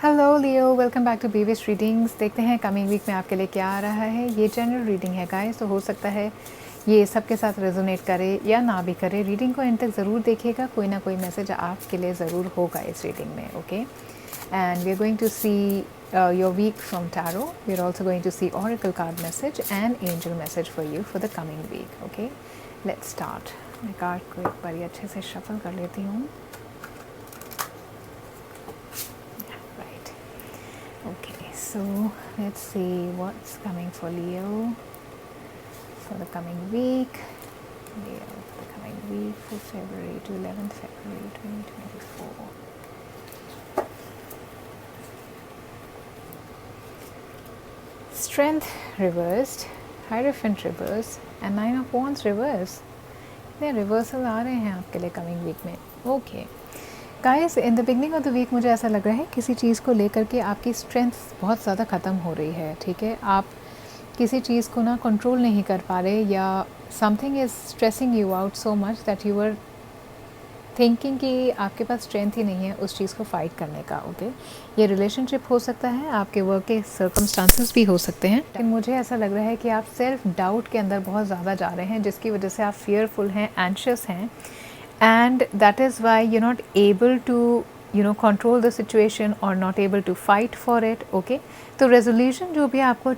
Hello Leo, welcome back to BVS readings. देखते हैं coming week में आपके लिए क्या आ रहा है। ये जनरल रीडिंग है गाइस, तो हो सकता है ये सबके साथ रेजोनेट करे या ना भी करे। रीडिंग को एंड तक ज़रूर देखिएगा, कोई ना कोई मैसेज आपके लिए ज़रूर होगा इस रीडिंग में। Okay, and we are going to see your week from tarot. We are also going to see oracle card message and angel message for you for the coming week. Okay, let's start. मैं card को एक बार अच्छे से shuffle कर लेती हूँ। Okay, so let's see what's coming for Leo for the coming week. Leo for the coming week for February to 11th February 2024. Strength reversed, Hierophant reversed and Nine of Wands reversed. इतने reversal आ रहे हैं आपके लिए coming week में। Okay guys, in the beginning of the week मुझे ऐसा लग रहा है किसी चीज़ को लेकर के आपकी स्ट्रेंथ बहुत ज़्यादा ख़त्म हो रही है। ठीक है, आप किसी चीज़ को ना कंट्रोल नहीं कर पा रहे, या something is stressing you out so much that you are thinking कि आपके पास स्ट्रेंथ ही नहीं है उस चीज़ को फाइट करने का। ओके, ये रिलेशनशिप हो सकता है, आपके वर्क के सर्कमस्टांसेस भी हो सकते हैं, लेकिन मुझे ऐसा लग रहा है कि आप सेल्फ डाउट के अंदर बहुत ज़्यादा जा रहे हैं, जिसकी वजह से आप फियरफुल हैं, एंशियस हैं, and that is why you're not able to control the situation or not able to fight for it. okay, तो रेजोल्यूशन जो भी आपको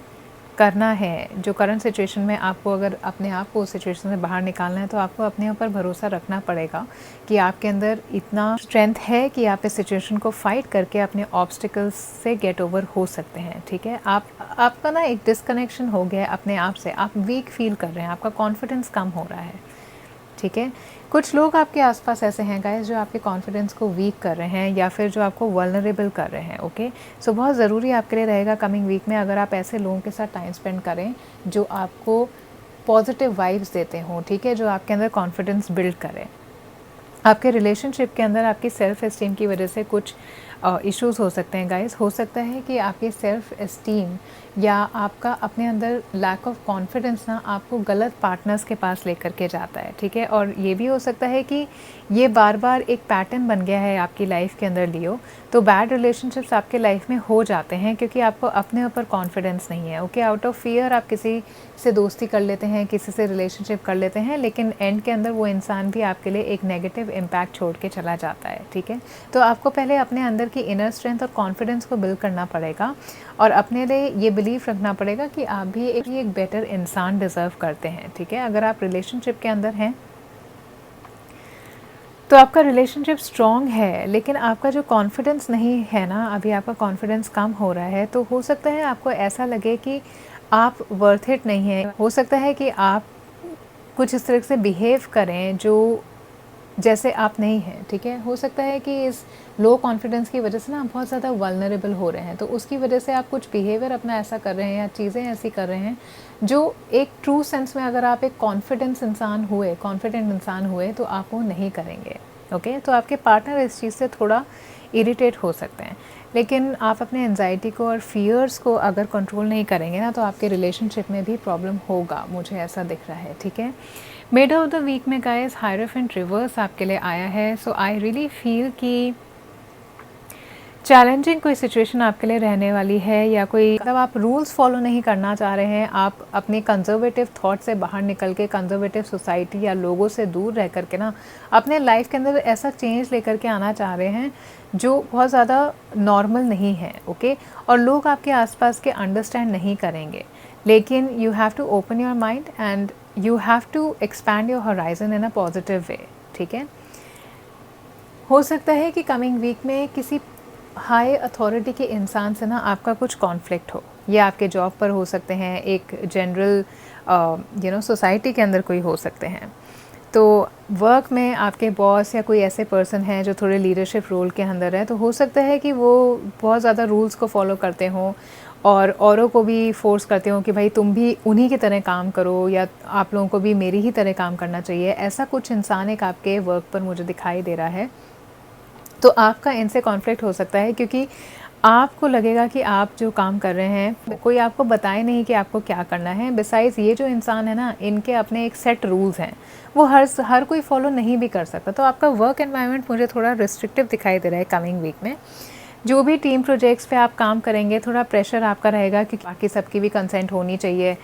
करना है, जो करंट सिचुएशन में आपको अगर अपने आप को उस सिचुएशन से बाहर निकालना है, तो आपको अपने ऊपर भरोसा रखना पड़ेगा कि आपके अंदर इतना स्ट्रेंथ है कि आप इस सिचुएशन को फाइट करके अपने ऑब्स्टिकल्स से गेट ओवर हो सकते हैं। ठीक है, आपका ना एक डिस्कनेक्शन हो गया है अपने आप से, आप वीक फील कर रहे हैं, आपका कॉन्फिडेंस कम हो रहा है। ठीक है, कुछ लोग आपके आसपास ऐसे हैं गाइस जो आपके कॉन्फिडेंस को वीक कर रहे हैं या फिर जो आपको वल्नरेबल कर रहे हैं। ओके, सो बहुत ज़रूरी आपके लिए रहेगा कमिंग वीक में, अगर आप ऐसे लोगों के साथ टाइम स्पेंड करें जो आपको पॉजिटिव वाइब्स देते हों। ठीक है, जो आपके अंदर कॉन्फिडेंस बिल्ड करें। आपके रिलेशनशिप के अंदर आपकी सेल्फ एस्टीम की वजह से कुछ इश्यूज़ हो सकते हैं गाइस। हो सकता है कि आपकी सेल्फ एस्टीम या आपका अपने अंदर लैक ऑफ कॉन्फिडेंस ना आपको गलत पार्टनर्स के पास लेकर के जाता है। ठीक है, और ये भी हो सकता है कि ये बार बार एक पैटर्न बन गया है आपकी लाइफ के अंदर लियो, तो बैड रिलेशनशिप्स आपके लाइफ में हो जाते हैं क्योंकि आपको अपने ऊपर कॉन्फिडेंस नहीं है। ओके, आउट ऑफ फियर आप किसी से दोस्ती कर लेते हैं, किसी से रिलेशनशिप कर लेते हैं, लेकिन एंड के अंदर वो इंसान भी आपके लिए एक नेगेटिव इम्पैक्ट छोड़ के चला जाता है। ठीक है, तो आपको पहले अपने अंदर की इनर स्ट्रेंथ और कॉन्फिडेंस को बिल्ड करना पड़ेगा और अपने लिए ये बिलीव रखना पड़ेगा कि आप भी एक बेटर इंसान डिज़र्व करते हैं। ठीक है, अगर आप रिलेशनशिप के अंदर हैं तो आपका रिलेशनशिप स्ट्रॉन्ग है, लेकिन आपका जो कॉन्फिडेंस नहीं है ना, अभी आपका कॉन्फिडेंस कम हो रहा है, तो हो सकता है आपको ऐसा लगे कि आप वर्थ इट नहीं है। हो सकता है कि आप कुछ इस तरह से बिहेव करें जो जैसे आप नहीं हैं। ठीक है, हो सकता है कि इस लो कॉन्फिडेंस की वजह से ना आप बहुत ज़्यादा वल्नरेबल हो रहे हैं, तो उसकी वजह से आप कुछ बिहेवियर अपना ऐसा कर रहे हैं या चीज़ें ऐसी कर रहे हैं जो एक ट्रू सेंस में अगर आप एक कॉन्फिडेंट इंसान हुए तो आप वो नहीं करेंगे। ओके, तो आपके पार्टनर इस चीज़ से थोड़ा इरिटेट हो सकते हैं, लेकिन आप अपने एंजाइटी को और फियर्स को अगर कंट्रोल नहीं करेंगे ना, तो आपके रिलेशनशिप में भी प्रॉब्लम होगा, मुझे ऐसा दिख रहा है। ठीक है, मिड ऑफ द वीक में गाइस हायरोफेंट रिवर्स आपके लिए आया है, सो आई रियली फील कि चैलेंजिंग कोई सिचुएशन आपके लिए रहने वाली है, या कोई मतलब आप रूल्स फॉलो नहीं करना चाह रहे हैं, आप अपने कंजर्वेटिव थॉट से बाहर निकल के कंजर्वेटिव सोसाइटी या लोगों से दूर रह करके ना अपने लाइफ के अंदर ऐसा चेंज लेकर के आना चाह रहे हैं जो बहुत ज़्यादा नॉर्मल नहीं है। ओके, और लोग आपके आसपास के अंडरस्टैंड नहीं करेंगे, लेकिन you have to open your mind and you have to expand your horizon in a positive way. ठीक है, हो सकता है कि कमिंग वीक में किसी हाई अथॉरिटी के इंसान से ना आपका कुछ कॉन्फ्लिक्ट हो, ये आपके जॉब पर हो सकते हैं, एक जनरल सोसाइटी के अंदर कोई हो सकते हैं, तो वर्क में आपके बॉस या कोई ऐसे पर्सन हैं जो थोड़े लीडरशिप रोल के अंदर है, तो हो सकता है कि वो बहुत ज़्यादा रूल्स को फॉलो करते हों और औरों को भी फोर्स करते हो कि भाई तुम भी उन्हीं की तरह काम करो, या आप लोगों को भी मेरी ही तरह काम करना चाहिए। ऐसा कुछ इंसान एक आपके वर्क पर मुझे दिखाई दे रहा है, तो आपका इनसे कॉन्फ्लिक्ट हो सकता है क्योंकि आपको लगेगा कि आप जो काम कर रहे हैं कोई आपको बताए नहीं कि आपको क्या करना है। बिसाइड्स ये जो इंसान है ना, इनके अपने एक सेट रूल्स हैं, वो हर कोई फॉलो नहीं भी कर सकता, तो आपका वर्क एनवायरनमेंट मुझे थोड़ा रिस्ट्रिक्टिव दिखाई दे रहा है कमिंग वीक में। जो भी टीम प्रोजेक्ट्स पे आप काम करेंगे थोड़ा प्रेशर आपका रहेगा क्योंकि बाकी सबकी भी कंसेंट होनी चाहिए।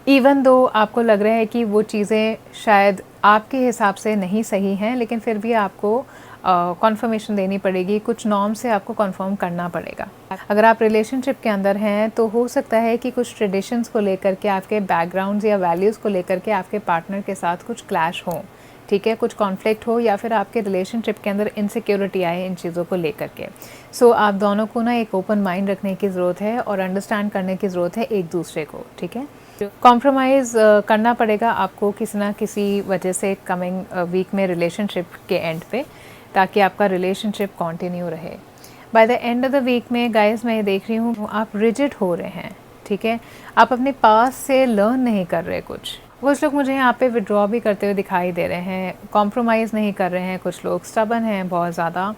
इवन दो आपको लग रहा है कि वो चीज़ें शायद आपके हिसाब से नहीं सही हैं, लेकिन फिर भी आपको कॉन्फर्मेशन देनी पड़ेगी, कुछ नॉर्म से आपको कन्फर्म करना पड़ेगा। अगर आप रिलेशनशिप के अंदर हैं तो हो सकता है कि कुछ ट्रेडिशंस को लेकर के, आपके बैकग्राउंड्स या वैल्यूज़ को लेकर के आपके पार्टनर के साथ कुछ क्लैश हो, ठीक है, कुछ कॉन्फ्लिक्ट हो, या फिर आपके रिलेशनशिप के अंदर इनसिक्योरिटी आए इन चीज़ों को लेकर के। सो आप दोनों को ना एक ओपन माइंड रखने की ज़रूरत है और अंडरस्टैंड करने की ज़रूरत है एक दूसरे को, ठीक है। कॉम्प्रोमाइज़ करना पड़ेगा आपको किसी ना किसी वजह से कमिंग वीक में रिलेशनशिप के एंड पे, ताकि आपका रिलेशनशिप कंटिन्यू रहे। By the end of the week में गाइस मैं ये देख रही हूँ आप रिजिड हो रहे हैं, ठीक है, आप अपने पास से लर्न नहीं कर रहे कुछ लोग मुझे यहाँ पे विड्रॉ भी करते हुए दिखाई दे रहे हैं, कॉम्प्रोमाइज़ नहीं कर रहे हैं, कुछ लोग स्टबन हैं बहुत ज़्यादा,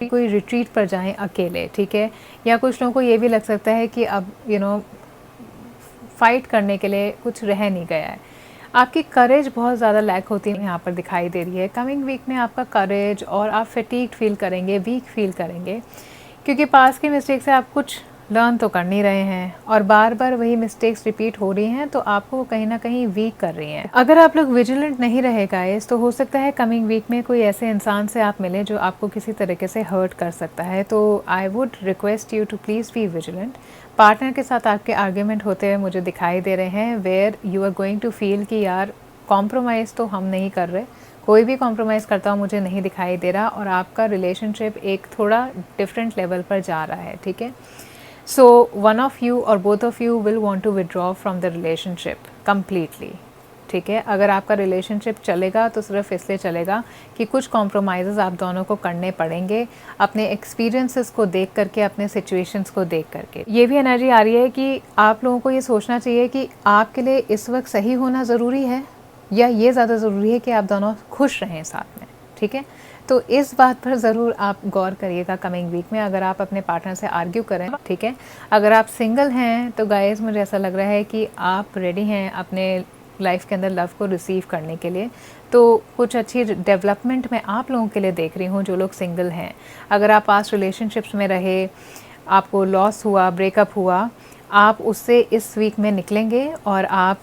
कोई रिट्रीट पर जाएं अकेले, ठीक है, या कुछ लोगों को ये भी लग सकता है कि अब फाइट करने के लिए कुछ रह नहीं गया है। आपकी करेज बहुत ज़्यादा लैक होती है यहाँ पर दिखाई दे रही है। कमिंग वीक में आपका करेज, और आप फटीग्ड फील करेंगे, वीक फील करेंगे, क्योंकि पास के मिस्टेक से आप कुछ लर्न तो कर नहीं रहे हैं और बार बार वही मिस्टेक्स रिपीट हो रही हैं, तो आपको कहीं ना कहीं वीक कर रही हैं। अगर आप लोग विजिलेंट नहीं रहे गाइस, तो हो सकता है कमिंग वीक में कोई ऐसे इंसान से आप मिले जो आपको किसी तरीके से हर्ट कर सकता है। तो I would request you to please be vigilant. Partner के साथ आपके आर्ग्यूमेंट होते हुए मुझे दिखाई दे रहे हैं, where you are going to feel कि यार कॉम्प्रोमाइज़ तो हम नहीं कर रहे, कोई भी कॉम्प्रोमाइज़ करता हुआ मुझे नहीं दिखाई दे रहा, और आपका रिलेशनशिप एक थोड़ा डिफरेंट लेवल पर जा रहा है, ठीक है। So one of you or both of you will want to withdraw from the relationship completely, ठीक है। अगर आपका रिलेशनशिप चलेगा तो सिर्फ इसलिए चलेगा कि कुछ कॉम्प्रोमाइज़ आप दोनों को करने पड़ेंगे, अपने एक्सपीरियंसेस को देख करके, अपने सिचुएशंस को देख करके। ये भी एनर्जी आ रही है कि आप लोगों को ये सोचना चाहिए कि आपके लिए इस वक्त सही होना ज़रूरी है, या ये ज़्यादा ज़रूरी है कि आप दोनों खुश रहें साथ में, ठीक है। तो इस बात पर ज़रूर आप गौर करिएगा कमिंग वीक में, अगर आप अपने पार्टनर से आर्ग्यू करें, ठीक है। अगर आप सिंगल हैं तो गाइस मुझे ऐसा लग रहा है कि आप रेडी हैं अपने लाइफ के अंदर लव को रिसीव करने के लिए, तो कुछ अच्छी डेवलपमेंट मैं आप लोगों के लिए देख रही हूँ जो लोग सिंगल हैं। अगर आप पास्ट रिलेशनशिप्स में रहे, आपको लॉस हुआ, ब्रेकअप हुआ, आप उससे इस वीक में निकलेंगे और आप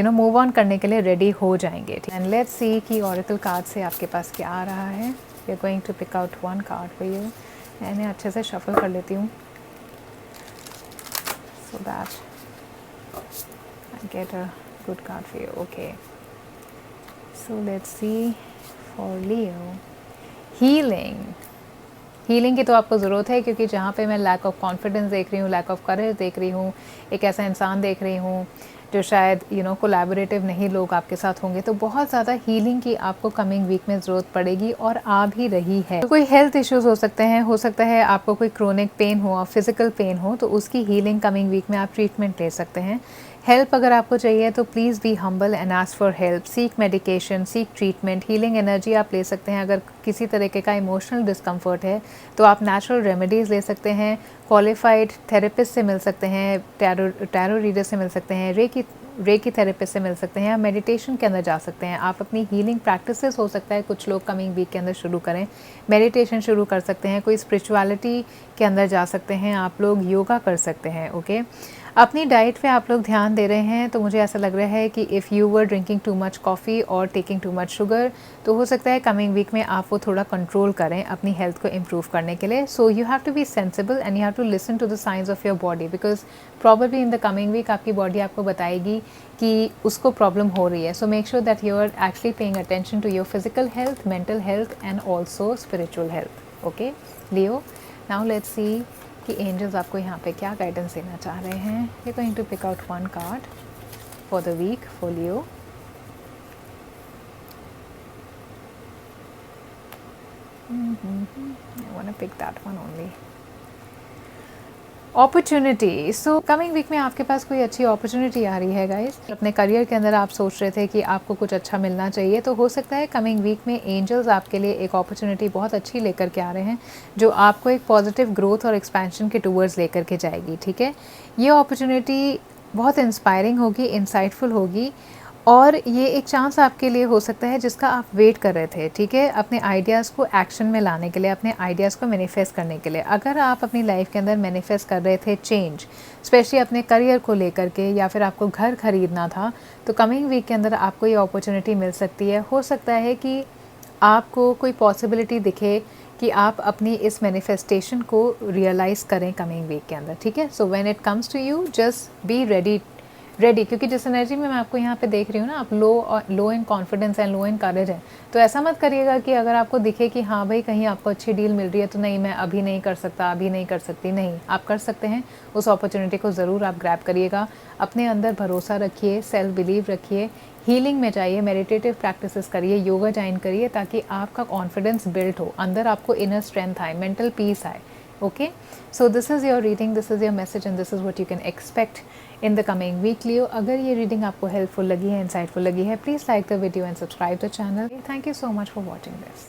मूव ऑन करने के लिए रेडी हो जाएंगे। एंड लेट्स सी कि ऑरेकल कार्ड से आपके पास क्या आ रहा है। We are going to pick out one card for you. मैं इन्हें अच्छे से शफल कर लेती हूँ so that I get a good card for you. Okay, so let's see for Leo. Healing की तो आपको ज़रूरत है, क्योंकि जहाँ पे मैं लैक ऑफ कॉन्फिडेंस देख रही हूँ, लैक ऑफ करेज देख रही हूँ, एक ऐसा इंसान देख रही हूँ जो शायद कोलैबोरेटिव नहीं लोग आपके साथ होंगे, तो बहुत ज़्यादा हीलिंग की आपको कमिंग वीक में ज़रूरत पड़ेगी और आ भी रही है। तो कोई हेल्थ इश्यूज़ हो सकते हैं, हो सकता है आपको कोई क्रोनिक पेन हो, फिजिकल पेन हो, तो उसकी हीलिंग कमिंग वीक में आप ट्रीटमेंट ले सकते हैं। हेल्प अगर आपको चाहिए तो please be humble and ask for help, seek medication, seek treatment. Healing energy आप ले सकते हैं। अगर किसी तरीके का इमोशनल डिस्कम्फर्ट है तो आप नेचुरल रेमेडीज़ ले सकते हैं, क्वालिफाइड थेरेपिस्ट से मिल सकते हैं, टैरो रीडर से मिल सकते हैं, रेकी थेरेपिस्ट से मिल सकते हैं, या मेडिटेशन के अंदर जा सकते हैं। आप अपनी हीलिंग प्रैक्टिसेस हो सकता है कुछ लोग कमिंग वीक के अंदर शुरू करें, मेडिटेशन शुरू कर सकते हैं, कोई स्पिरिचुअलिटी के अंदर जा सकते हैं, आप लोग योगा कर सकते हैं। ओके, अपनी डाइट पे आप लोग ध्यान दे रहे हैं, तो मुझे ऐसा लग रहा है कि if you were drinking too much coffee और टेकिंग टू मच शुगर, तो हो सकता है कमिंग वीक में आप वो थोड़ा कंट्रोल करें अपनी हेल्थ को इम्प्रूव करने के लिए। So you have to be sensible and you have to listen to the science of your body, because probably in the coming week आपकी बॉडी आपको बताएगी कि उसको प्रॉब्लम हो रही है। So make sure that you are actually paying attention to your physical health, mental health and also spiritual health. Okay Leo, now let's see कि angels आपको यहाँ पे क्या गाइडेंस देना चाह रहे हैं। We are going to pick out one card for the week for Leo. I want to pick that one only. Opportunity. So coming week में आपके पास कोई अच्छी अपॉर्चुनिटी आ रही है गाइस। अपने करियर के अंदर आप सोच रहे थे कि आपको कुछ अच्छा मिलना चाहिए, तो हो सकता है कमिंग वीक में एंजल्स आपके लिए एक अपॉर्चुनिटी बहुत अच्छी लेकर के आ रहे हैं, जो आपको एक पॉजिटिव ग्रोथ और एक्सपेंशन के टूवर्ड्स लेकर के जाएगी। ठीक है, ये अपॉर्चुनिटी बहुत इंस्पायरिंग होगी, इंसाइटफुल होगी, और ये एक चांस आपके लिए हो सकता है जिसका आप वेट कर रहे थे, ठीक है, अपने आइडियाज़ को एक्शन में लाने के लिए, अपने आइडियाज़ को मैनिफेस्ट करने के लिए। अगर आप अपनी लाइफ के अंदर मैनिफेस्ट कर रहे थे चेंज, स्पेशली अपने करियर को लेकर के, या फिर आपको घर खरीदना था, तो कमिंग वीक के अंदर आपको ये अपॉर्चुनिटी मिल सकती है। हो सकता है कि आपको कोई पॉसिबिलिटी दिखे कि आप अपनी इस मैनिफेस्टेशन को रियलाइज़ करें कमिंग वीक के अंदर, ठीक है। So when it comes to you, just be ready, ready, क्योंकि जिस एनर्जी में मैं आपको यहाँ पे देख रही हूँ ना, आप लो इन कॉन्फिडेंस एंड लो इन करेज है। तो ऐसा मत करिएगा कि अगर आपको दिखे कि हाँ भाई कहीं आपको अच्छी डील मिल रही है तो नहीं, मैं अभी नहीं कर सकता, अभी नहीं कर सकती, नहीं, आप कर सकते हैं। उस अपॉर्चुनिटी को ज़रूर आप ग्रैब करिएगा। अपने अंदर भरोसा रखिए, सेल्फ बिलीव रखिए, हीलिंग में जाइए, मेडिटेटिव प्रैक्टिसेस करिए, योगा ज्वाइन करिए, ताकि आपका कॉन्फिडेंस बिल्ड हो, अंदर आपको इनर स्ट्रेंथ आए, मेंटल पीस आए। Okay, so this is your reading, this is your message and this is what you can expect in the coming week. Leo, अगर ये रीडिंग आपको हेल्पफुल लगी है, इंसाइटफुल लगी है, please like the video and subscribe the channel. Thank you so much for watching this.